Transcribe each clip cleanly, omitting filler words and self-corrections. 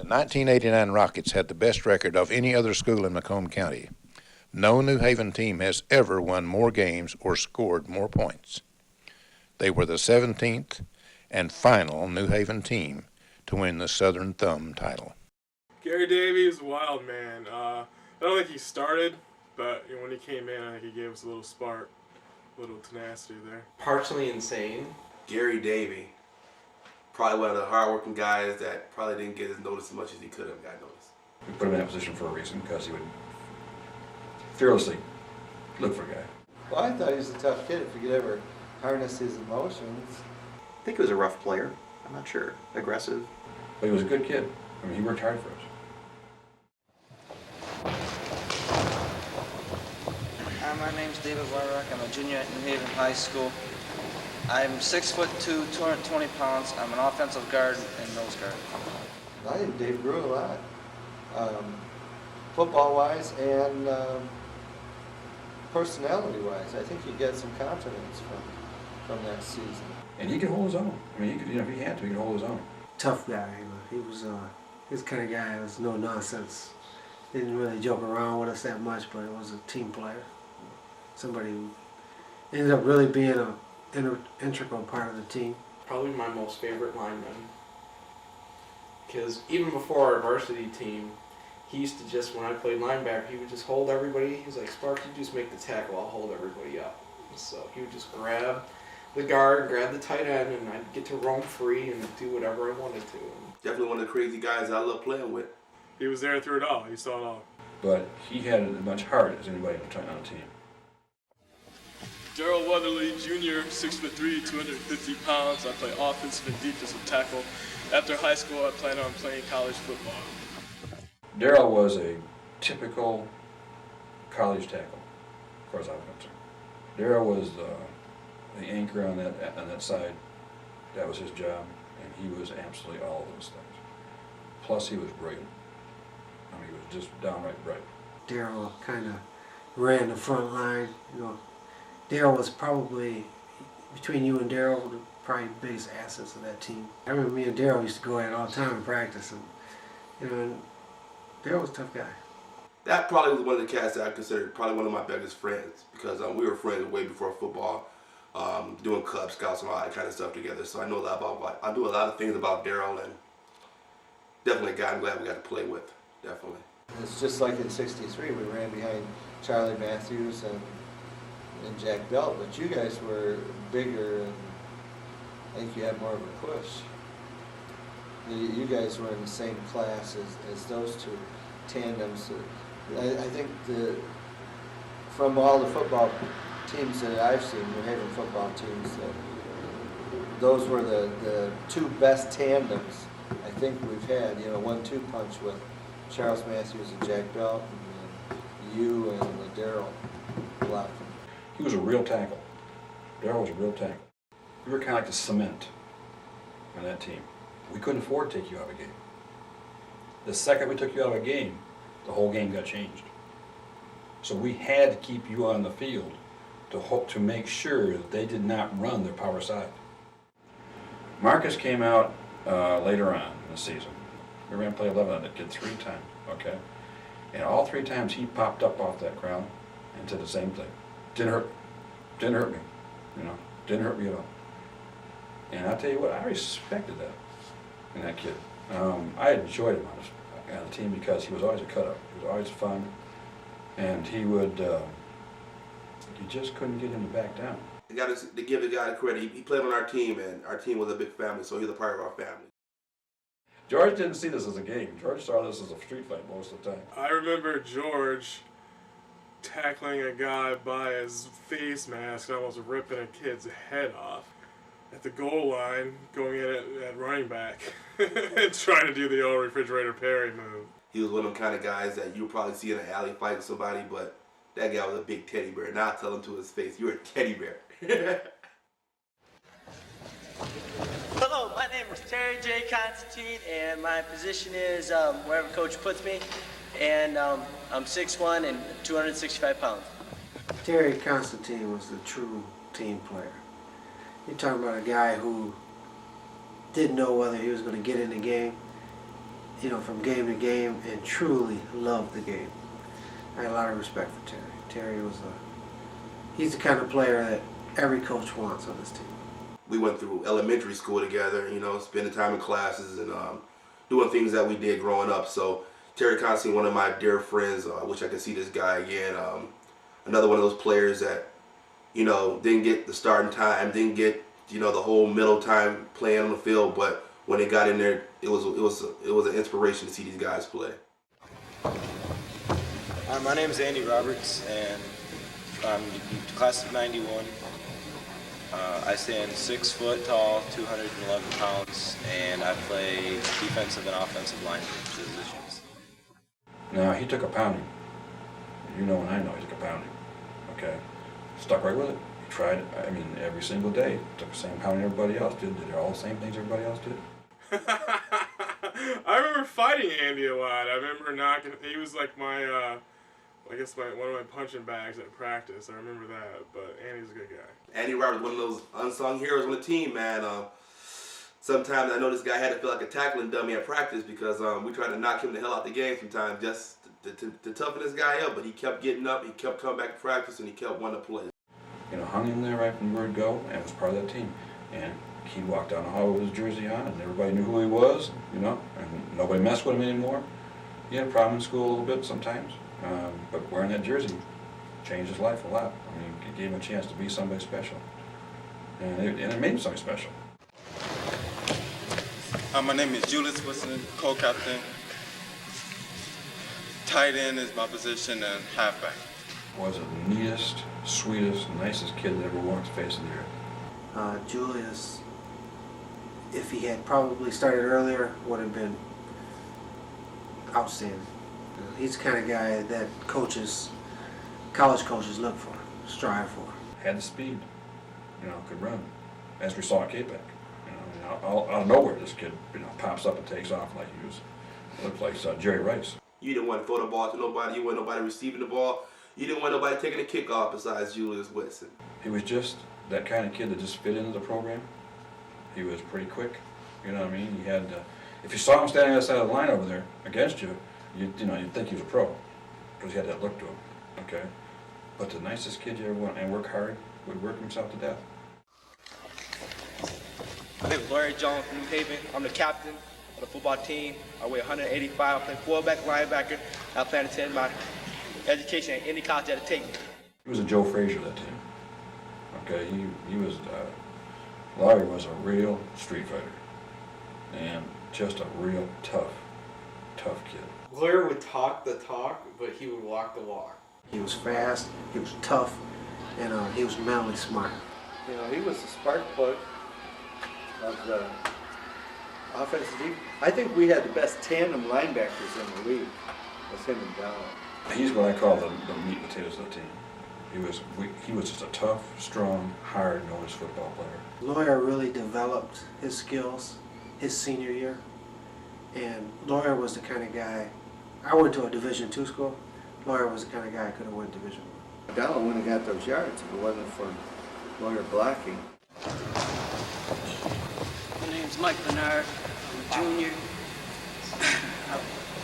The 1989 Rockets had the best record of any other school in Macomb County. No New Haven team has ever won more games or scored more points. They were the 17th and final New Haven team to win the Southern Thumb title. Gary Davies, wild man. I don't think he started, but when he came in, I think he gave us a little spark, a little tenacity there. Partially insane. Gary Davey, probably one of the hard-working guys that probably didn't get his notice as much as he could have got noticed. We put him in that position for a reason, because he would fearlessly look for a guy. Well, I thought he was a tough kid if he could ever harness his emotions. I think he was a rough player. I'm not sure. Aggressive. But he was a good kid. I mean, he worked hard for us. My name's David Wyrock. I'm a junior at New Haven High School. I'm 6'2", 220 pounds. I'm an offensive guard and nose guard. I think Dave grew a lot, football-wise and personality-wise. I think he got some confidence from that season. And he could hold his own. I mean, he could, if he had to, he could hold his own. Tough guy. He was his kind of guy. It was no nonsense. Didn't really joke around with us that much, but it was a team player. Somebody who ended up really being an integral part of the team. Probably my most favorite lineman. Because even before our varsity team, he used to just, when I played linebacker, he would just hold everybody. He's like, Spark, you just make the tackle, I'll hold everybody up. So he would just grab the guard, grab the tight end, and I'd get to roam free and do whatever I wanted to. Definitely one of the crazy guys I love playing with. He was there through it all. He saw it all. But he had as much heart as anybody on the team. Daryl Weatherly, Jr., 6'3", 250 pounds. I play offensive and defensive tackle. After high school, I plan on playing college football. Daryl was a typical college tackle, as far as I'm concerned. Daryl was the anchor on that side. That was his job, and he was absolutely all of those things. Plus, he was brilliant. I mean, he was just downright bright. Daryl kind of ran the front line. Daryl was probably, between you and Daryl, probably the biggest assets of that team. I remember me and Daryl used to go at it all the time in practice, and Daryl was a tough guy. That probably was one of the cats that I considered probably one of my biggest friends, because we were friends way before football, doing Cub Scouts and all that kind of stuff together. So I know a lot about, I do a lot of things about Daryl, and definitely a guy I'm glad we got to play with, definitely. It's just like in '63, we ran behind Charlie Matthews and Jack Belt, but you guys were bigger and I think you had more of a push. You guys were in the same class as those two tandems. I think from all the football teams that I've seen, New Haven football teams, those were the two best tandems I think we've had. 1-2 punch with Charles Matthews and Jack Belt, and you and Daryl Block. He was a real tackle. Daryl was a real tackle. We were kind of like the cement on that team. We couldn't afford to take you out of a game. The second we took you out of a game, the whole game got changed. So we had to keep you on the field to make sure that they did not run their power side. Marcus came out later on in the season. We ran play 11 on that kid 3 times, okay? And all 3 times he popped up off that ground and said the same thing. Didn't hurt me, didn't hurt me at all. And I tell you what, I respected that in that kid. I enjoyed him on the team because he was always a cut-up. He was always fun, and he would, you just couldn't get him to back down. You got to give the guy credit. He played on our team, and our team was a big family, so he was a part of our family. George didn't see this as a game. George saw this as a street fight most of the time. I remember George tackling a guy by his face mask and almost ripping a kid's head off at the goal line, going in at running back and trying to do the old refrigerator Perry move. He was one of them kind of guys that you'll probably see in an alley fighting somebody, but that guy was a big teddy bear. Now I tell him to his face, "You're a teddy bear." Hello, my name is Terry J. Constantine, and my position is wherever Coach puts me. And I'm 6'1" and 265 pounds. Terry Constantine was the true team player. You're talking about a guy who didn't know whether he was going to get in the game. you know, from game to game and truly loved the game. I had a lot of respect for Terry. Terry was he's the kind of player that every coach wants on this team. We went through elementary school together, you know, spending time in classes and doing things that we did growing up. So Terry Constantine, one of my dear friends, I wish I could see this guy again. Another one of those players that, you know, didn't get the starting time, didn't get, you know, the whole middle time playing on the field, but when they got in there, it was an inspiration to see these guys play. My name is Andy Roberts, and I'm class of '91. I stand 6 foot tall, 211 pounds, and I play defensive and offensive line positions. Now, he took a pounding. You know and I know he took a pounding. Okay? Stuck right with it. He tried, I mean, every single day. Took the same pounding everybody else did. Did all the same things everybody else did. I remember fighting Andy a lot. I remember knocking. He was like my, I guess one of my punching bags at practice. I remember that. But Andy's a good guy. Andy Roberts, one of those unsung heroes on the team, man. Sometimes I know this guy had to feel like a tackling dummy at practice because we tried to knock him the hell out the game sometimes just to toughen this guy up. But he kept getting up, he kept coming back to practice, and he kept wanting to play. You know, hung in there right from the word go and was part of that team. And he walked down the hall with his jersey on, and everybody knew who he was, you know, and nobody messed with him anymore. He had a problem in school a little bit sometimes, but wearing that jersey changed his life a lot. I mean, it gave him a chance to be somebody special, and it made him somebody special. My name is Julius Wilson, co-captain. Tight end is my position, and halfback. Was the neatest, sweetest, nicest kid that ever walked the face of the earth. Julius, if he had probably started earlier, would have been outstanding. He's the kind of guy that coaches, college coaches look for, strive for. Had the speed, you know, could run, as we saw at K-Pac. You know, out of nowhere, this kid, you know, pops up and takes off like he was, looked like Jerry Rice. You didn't want to throw the ball to nobody. You didn't want nobody receiving the ball. You didn't want nobody taking a kickoff besides Julius Wilson. He was just that kind of kid that just fit into the program. He was pretty quick, you know what I mean? He had, if you saw him standing on the side of the line over there against you, you'd think he was a pro, because he had that look to him, okay? But the nicest kid you ever want, and work hard, would work himself to death. My name is Larry Jones from New Haven. I'm the captain of the football team. I weigh 185. I play fullback, linebacker. I plan to attend my education at any college that'll take me. He was a Joe Frazier, that team. Okay, he was, Larry was a real street fighter. And just a real tough kid. Larry would talk the talk, but he would walk the walk. He was fast, he was tough, and he was mentally smart. You know, he was the spark plug of the offensive team. I think we had the best tandem linebackers in the league, was him and Dowell. He's what I call the meat and potatoes of the team. He was just a tough, strong, hard-nosed football player. Lawyer really developed his skills his senior year, and Lawyer was the kind of guy. I went to a Division II school. Lawyer was the kind of guy I could have won Division I. Dowell wouldn't have got those yards if it wasn't for Lawyer blocking. My name's Mike Bernard. I'm a junior. I'm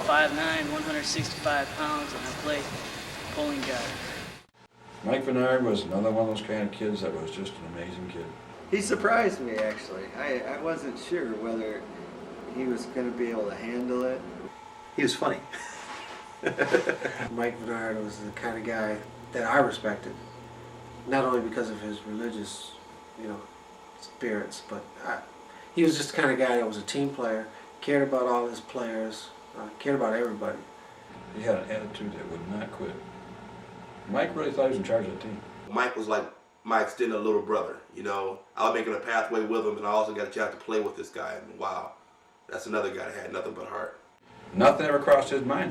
5'9", 165 pounds, and I play bowling guard. Mike Bernard was another one of those kind of kids that was just an amazing kid. He surprised me, actually. I wasn't sure whether he was going to be able to handle it. He was funny. Mike Bernard was the kind of guy that I respected, not only because of his religious, you know, spirits, but he was just the kind of guy that was a team player, cared about all his players, cared about everybody. He had an attitude that would not quit. Mike really thought he was in charge of the team. Mike was like my extended little brother, you know. I was making a pathway with him, and I also got a chance to play with this guy, and wow, that's another guy that had nothing but heart. Nothing ever crossed his mind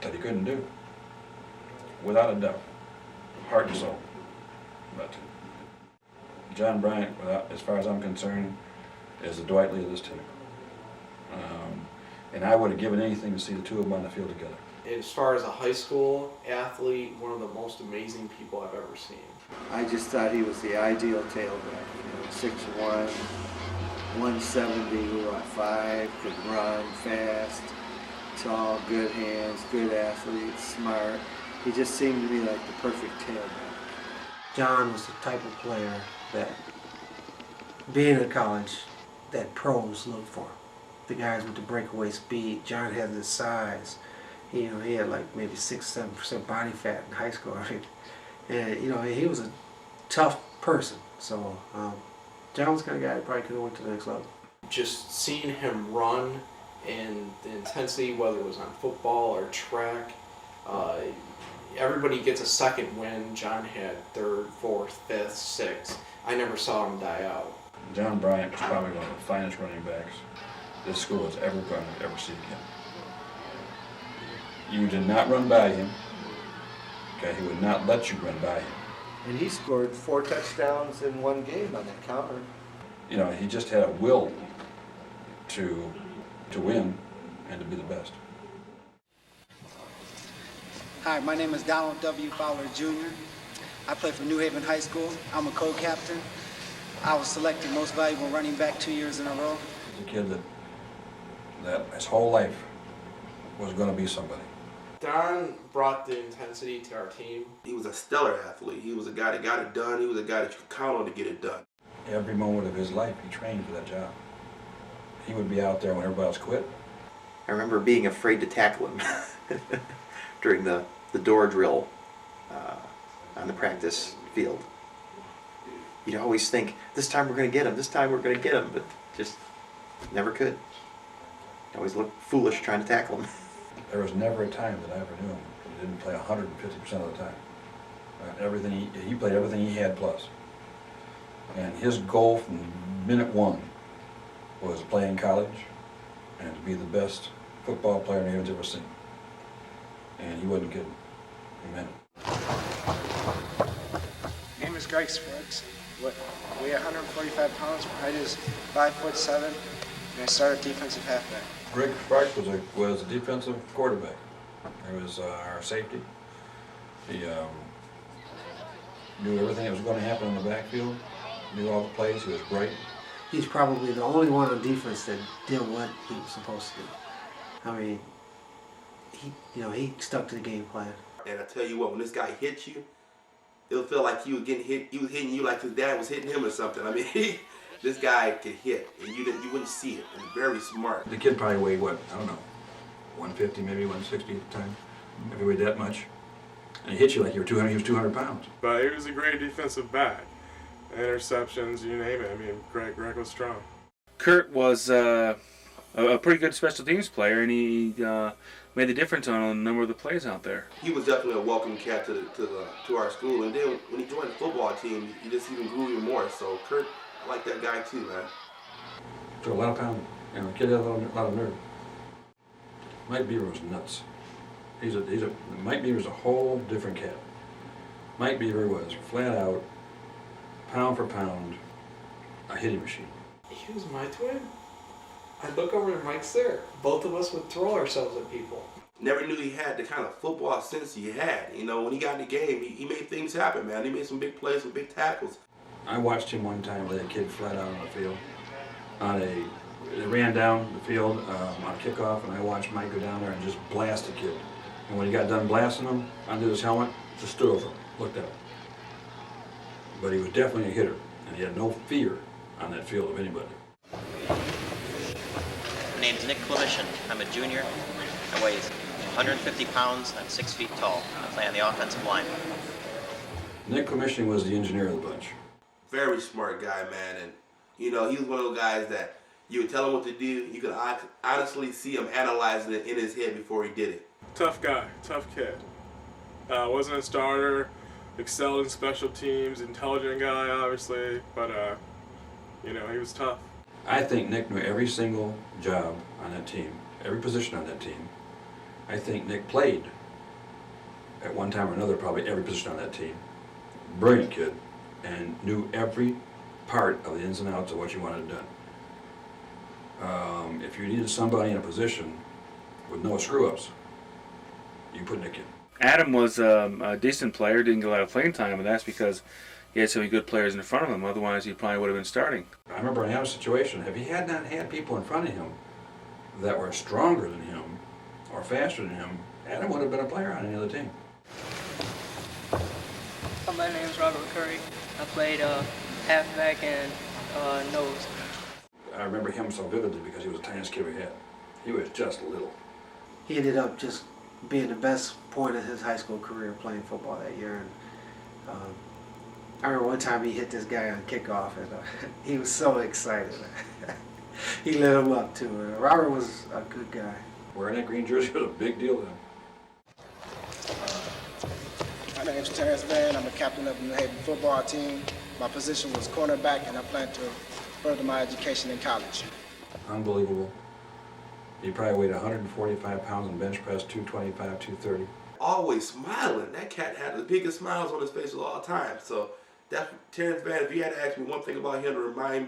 that he couldn't do. Without a doubt. Heart and soul. But John Bryant, as far as I'm concerned, is the Dwight Lee of this team. And I would have given anything to see the two of them on the field together. As far as a high school athlete, one of the most amazing people I've ever seen. I just thought he was the ideal tailback. You know, 6'1", 170, 5, could run fast, tall, good hands, good athlete, smart. He just seemed to be like the perfect tailback. John was the type of player that, being in college, that pros looked for. The guys with the breakaway speed. John had this size. He had like maybe 6-7% body fat in high school. And he was a tough person. So John was the kind of guy that probably could have went to the next level. Just seeing him run and the intensity, whether it was on football or track, everybody gets a second win. John had third, fourth, fifth, sixth. I never saw him die out. John Bryant was probably one of the finest running backs this school has ever seen again. You did not run by him. Okay, he would not let you run by him. And he scored 4 touchdowns in one game on that counter. He just had a will to win and to be the best. Hi, my name is Donald W. Fowler Jr. I play for New Haven High School. I'm a co-captain. I was selected most valuable running back 2 years in a row. He's a kid that his whole life was going to be somebody. Don brought the intensity to our team. He was a stellar athlete. He was a guy that got it done. He was a guy that you could count on to get it done. Every moment of his life, he trained for that job. He would be out there when everybody else quit. I remember being afraid to tackle him during the door drill on the practice field. You'd always think, this time we're going to get him, this time we're going to get him, but just never could. You always looked foolish trying to tackle him. There was never a time that I ever knew him he didn't play 150% of the time. Everything he played everything he had plus. And his goal from minute one was to play in college and to be the best football player New Haven's ever seen. And he wasn't kidding. He meant it. My name is Greg Spriggs. Weigh 145 pounds. My height is 5'7", and I started defensive halfback. Greg Sparks was a defensive quarterback. He was our safety. He knew everything that was going to happen in the backfield, knew all the plays, he was bright. He's probably the only one on defense that did what he was supposed to do. I mean, he stuck to the game plan. And I tell you what, when this guy hits you, it'll feel like he was getting hit. He was hitting you like his dad was hitting him or something. I mean, this guy could hit, and you wouldn't see it. And very smart. The kid probably weighed, what, I don't know, 150, maybe 160 at the time. If he weighed that much. And he hit you like you were 200, he was 200 pounds. But he was a great defensive back. Interceptions, you name it. I mean, Greg was strong. Kurt was a pretty good special teams player, and he made the difference on a number of the plays out there. He was definitely a welcome cat to our school, and then when he joined the football team, he just even grew even more. So Kurt, I like that guy too, man. Took a lot of pounding. The kid had a lot of nerve. Mike Beaver was nuts. Mike Beaver's a whole different cat. Mike Beaver was flat out, pound for pound, a hitting machine. He was my twin. I'd look over and Mike's there. Both of us would throw ourselves at people. Never knew he had the kind of football sense he had. When he got in the game, he made things happen, man. He made some big plays, some big tackles. I watched him one time lay a kid flat out on the field. They ran down the field on kickoff, and I watched Mike go down there and just blast the kid. And when he got done blasting him, undid his helmet, just stood over him, looked at him. But he was definitely a hitter, and he had no fear on that field of anybody. My name's Nick Clemission. I'm a junior. I weigh 150 pounds. I'm 6 feet tall. I play on the offensive line. Nick Clemission was the engineer of the bunch. Very smart guy, man. And, he was one of those guys that you would tell him what to do. You could honestly see him analyzing it in his head before he did it. Tough guy, tough kid. Wasn't a starter, excelled in special teams, intelligent guy, obviously, but, he was tough. I think Nick knew every single job on that team, every position on that team. I think Nick played at one time or another probably every position on that team. Brilliant kid, and knew every part of the ins and outs of what you wanted done. If you needed somebody in a position with no screw-ups, you put Nick in. Adam was a decent player, didn't get a lot of playing time, and that's because he had so many good players in front of him. Otherwise, he probably would have been starting. remember in Adam's situation, if he had not had people in front of him that were stronger than him or faster than him, Adam would have been a player on any other team. My name is Robert Curry. I played halfback and nose. I remember him so vividly because he was the tiniest kid we had. He was just little. He ended up just being the best point of his high school career playing football that year. And I remember one time he hit this guy on kickoff, and he was so excited. He lit him up too. Robert was a good guy. Wearing that green jersey was a big deal then. My name is Terrence Van. I'm the captain of the New Haven football team. My position was cornerback, and I plan to further my education in college. Unbelievable. He probably weighed 145 pounds and bench press, 225, 230. Always smiling. That cat had the biggest smiles on his face of all time. So that's Terrence Van. If you had to ask me one thing about him to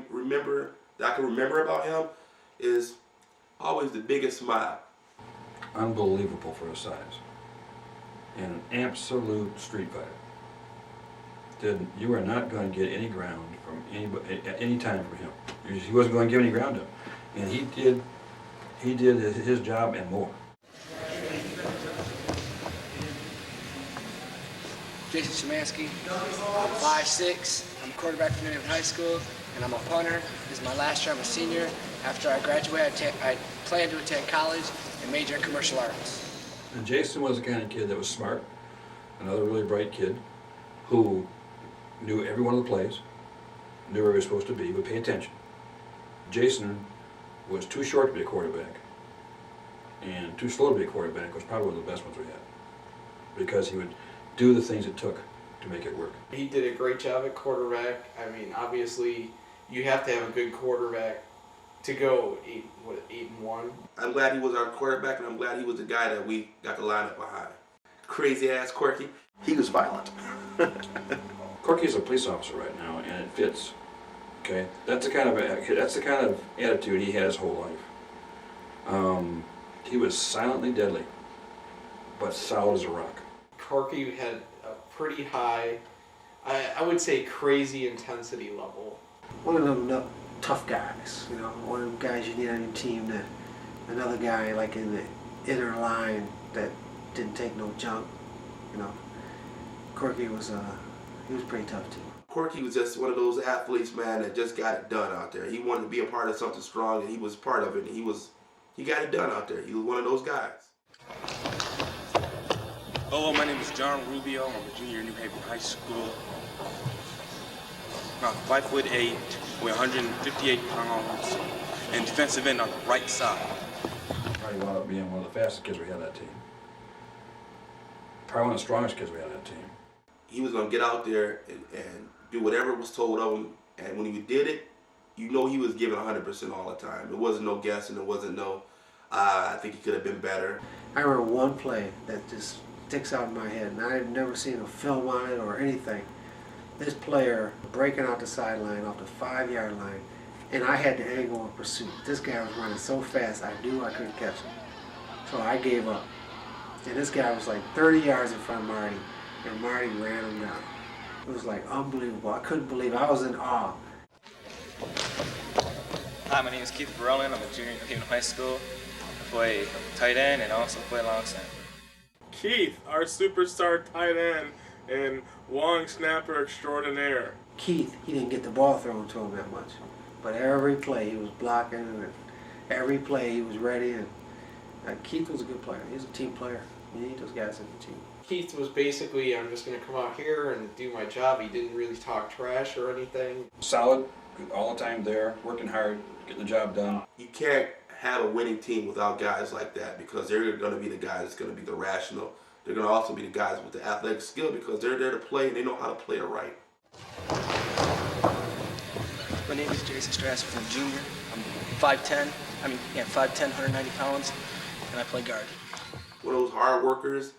remember that I can remember about him, is always the biggest smile. Unbelievable for his size. And an absolute street fighter. You were not going to get any ground from anybody at any time from him. He wasn't going to give any ground to him. And he did his job and more. Jason Szymanski. I'm 5'6". I'm a quarterback for New Haven High School, and I'm a punter. This is my last year. I'm a senior. After I graduate, I plan to attend college and major in commercial arts. And Jason was the kind of kid that was smart, another really bright kid, who knew every one of the plays, knew where he was supposed to be, would pay attention. Jason was too short to be a quarterback, and too slow to be a quarterback was probably one of the best ones we had, because he would do the things it took to make it work. He did a great job at quarterback. I mean, obviously, you have to have a good quarterback to go 8-1. I'm glad he was our quarterback, and I'm glad he was the guy that we got the lineup behind. Crazy ass Corky. He was violent. Corky's a police officer right now, and it fits. Okay, that's the kind of attitude he had his whole life. He was silently deadly, but solid as a rock. Corky had a pretty high, I would say, crazy intensity level. One of them tough guys, you know, one of them guys you need on your team, that another guy like in the inner line that didn't take no junk, you know. Corky was he was pretty tough too. Corky was just one of those athletes, man, that just got it done out there. He wanted to be a part of something strong, and he was part of it. And he got it done out there. He was one of those guys. Hello, my name is John Rubio. I'm a junior at New Haven High School. I'm 5'8", weigh 158 pounds, and defensive end on the right side. Probably wound up being one of the fastest kids we had on that team. Probably one of the strongest kids we had on that team. He was going to get out there and do whatever was told of him, and when he did it, you know he was giving 100% all the time. It wasn't no guessing, it wasn't no, I think he could have been better. I remember one play that just sticks out in my head, and I've never seen a film on it or anything. This player breaking out the sideline off the 5-yard line, and I had the angle of pursuit. This guy was running so fast, I knew I couldn't catch him. So I gave up. And this guy was like 30 yards in front of Marty, and Marty ran him down. It was like unbelievable. I couldn't believe it. I was in awe. Hi, my name is Keith Berlin. I'm a junior at New Haven High School. I play tight end and also play long snapper. Keith, our superstar tight end and long snapper extraordinaire. Keith, he didn't get the ball thrown to him that much, but every play he was blocking, and every play he was ready. And Keith was a good player. He was a team player. You need those guys in the team. Keith was basically, I'm just going to come out here and do my job. He didn't really talk trash or anything. Solid, all the time there, working hard, getting the job done. You can't have a winning team without guys like that, because they're going to be the guys that's going to be the rational. They're going to also be the guys with the athletic skill, because they're there to play and they know how to play it right. My name is Jason Strasser. I'm a junior. I'm 5'10", 190 pounds, and I play guard. One of those hard workers,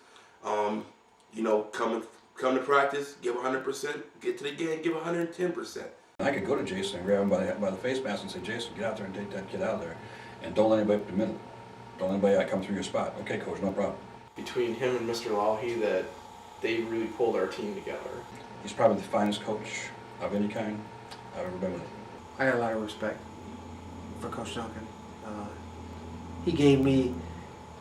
you know, come to practice, give 100%, get to the game, give 110%. I could go to Jason and grab him by the face mask and say, Jason, get out there and take that kid out of there. And don't let anybody up the middle. Don't let anybody come through your spot. Okay, coach, no problem. Between him and Mr. Lawhey, that they really pulled our team together. He's probably the finest coach of any kind I've ever been with. I got a lot of respect for Coach Duncan. He gave me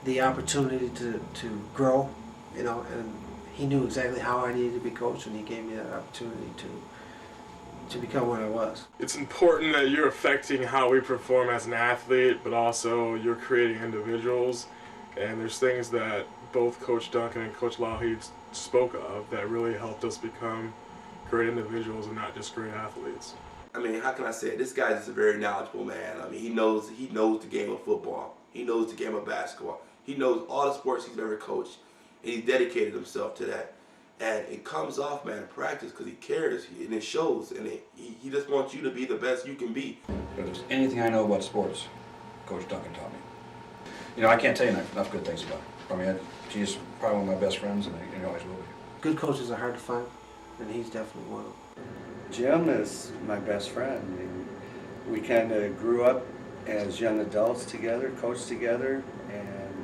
the opportunity to grow, you know, and he knew exactly how I needed to be coached, and he gave me that opportunity to become what I was. It's important that you're affecting how we perform as an athlete, but also you're creating individuals. And there's things that both Coach Duncan and Coach Lougheed spoke of that really helped us become great individuals and not just great athletes. I mean, how can I say it? This guy is a very knowledgeable man. I mean, he knows the game of football. He knows the game of basketball. He knows all the sports he's ever coached, and he dedicated himself to that. And it comes off, man, in practice, because he cares, and it shows, and he just wants you to be the best you can be. If there's anything I know about sports, Coach Duncan taught me. You know, I can't tell you enough good things about her. I mean, she's probably one of my best friends, and he always will be. Good coaches are hard to find, and he's definitely one of them. Jim is my best friend. We kind of grew up as young adults together, coached together, and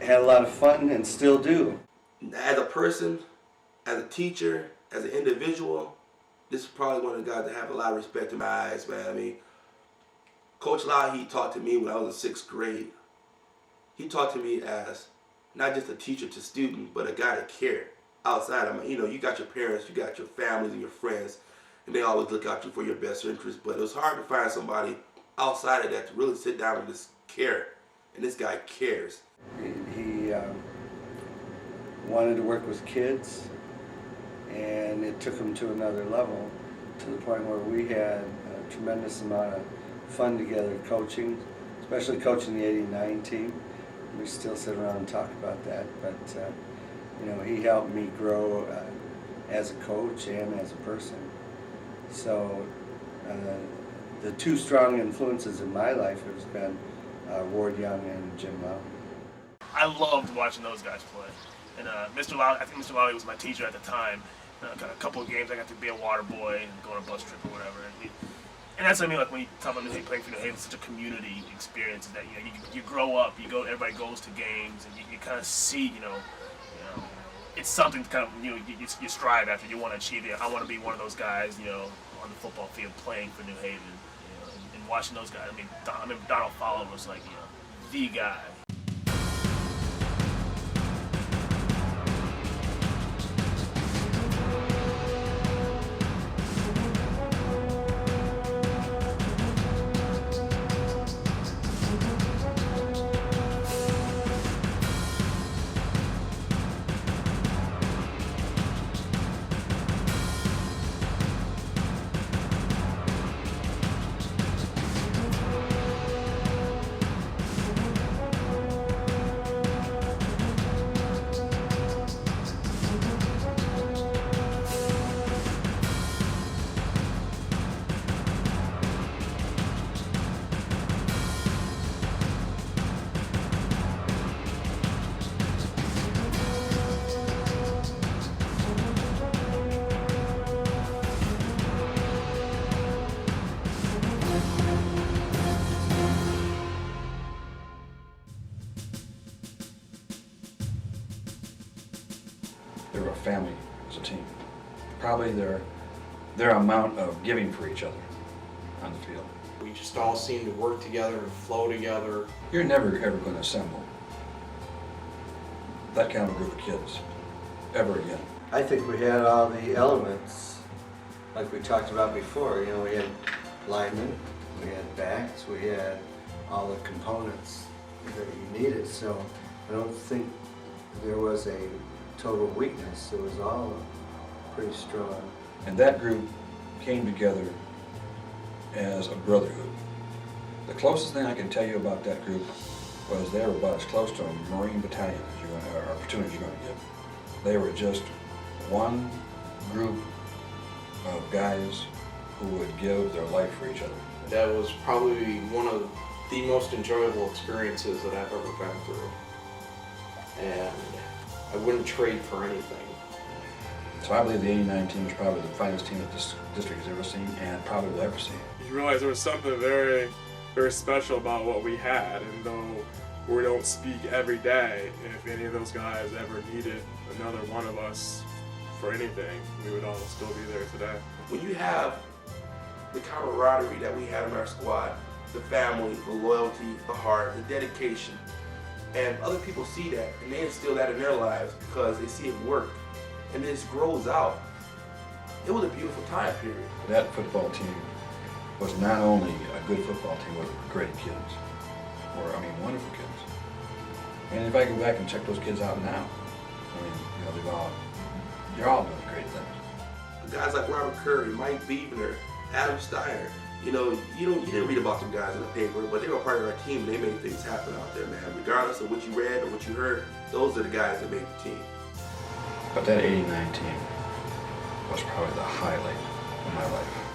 had a lot of fun and still do. As a person, as a teacher, as an individual, this is probably one of the guys that have a lot of respect in my eyes, man. I mean, Coach Lougheed taught to me when I was in 6th grade. He taught to me as not just a teacher to students, but a guy that cared. Outside of you know, you got your parents, you got your families and your friends, and they always look out for your best interest. But it was hard to find somebody outside of that to really sit down and just care. And this guy cares. He wanted to work with kids, and it took him to another level, to the point where we had a tremendous amount of fun together coaching, especially coaching the '89 team. We still sit around and talk about that, but you know, he helped me grow as a coach and as a person. So the two strong influences in my life has been Ward Young and Jim Lougheed. I loved watching those guys play. And Mr. Lougheed, I think Mr. Lougheed was my teacher at the time. A couple of games I got to be a water boy and go on a bus trip or whatever. And that's what I mean, like when you talk about New Haven, playing for New Haven, it's such a community experience that you grow up, everybody goes to games, and you kind of see, it's something to kind of you strive after. You want to achieve it. I want to be one of those guys, on the football field playing for New Haven, and watching those guys. I mean, Donald Fowler was like, the guy. They were a family as a team. Probably their amount of giving for each other on the field. We just all seem to work together and flow together. You're never ever going to assemble that kind of a group of kids ever again. I think we had all the elements, like we talked about before. We had linemen, we had backs, we had all the components that you needed. So I don't think there was a total weakness. It was all pretty strong. And that group came together as a brotherhood. The closest thing I can tell you about that group was they were about as close to a Marine battalion as you're going to, or platoon as you're going to get. They were just one group of guys who would give their life for each other. That was probably one of the most enjoyable experiences that I've ever been through. And I wouldn't trade for anything. So I believe the '89 team was probably the finest team that this district has ever seen and probably will ever see. You realize there was something very, very special about what we had, and though we don't speak every day, if any of those guys ever needed another one of us for anything, we would all still be there today. When you have the camaraderie that we had in our squad, the family, the loyalty, the heart, the dedication. And other people see that and they instill that in their lives because they see it work. And this grows out. It was a beautiful time period. That football team was not only a good football team, but great kids. Or, I mean, wonderful kids. And if I go back and check those kids out now, I mean, you know, they're all doing great things. Guys like Robert Curry, Mike Beebner, Adam Steiner, you know, you didn't read about them guys in the paper, but they were part of our team and they made things happen out there, man. Regardless of what you read or what you heard, those are the guys that made the team. But that '89 team was probably the highlight of my life.